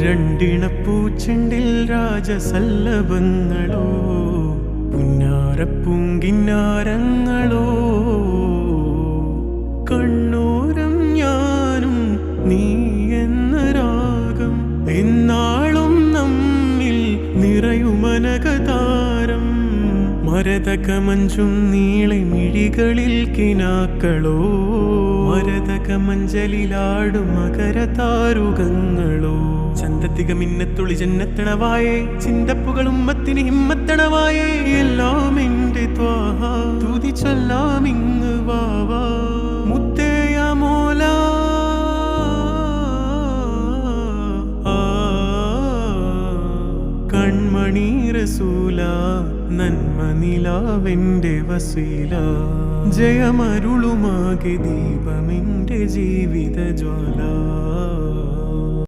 രണ്ടിണപ്പൂച്ചെണ്ടിൽ രാജസല്ലഭങ്ങളോ പുന്നാരപ്പൂങ്കിന്നാരങ്ങളോ കണ്ണൂരം ഞാനും നീ എന്ന രാഗം എന്നാളും നമ്മിൽ നിറയുമനകതാരം മരതകമഞ്ചും നീളെ മിഴികളിൽ കിനാക്കളോ മരതകമഞ്ചലിലാടും മകരതാരുകങ്ങളോ ചന്തത്തിക മിന്നത്തുളി ജന്നത്തണവായേ ചിന്തപ്പുകളും മത്തിന് ഹിമ്മത്തണവായേ എല്ലാം എന്റെ ത്വാഹ തുതി ചൊല്ലാമിങ് വാവാ മുത്തേയ മോല കൺമണി റസൂല നന്മ നിലാവെന്റെ വസീല ജയമരുളുമാകെ ദീപമെന്റെ ജീവിത ജ്വാല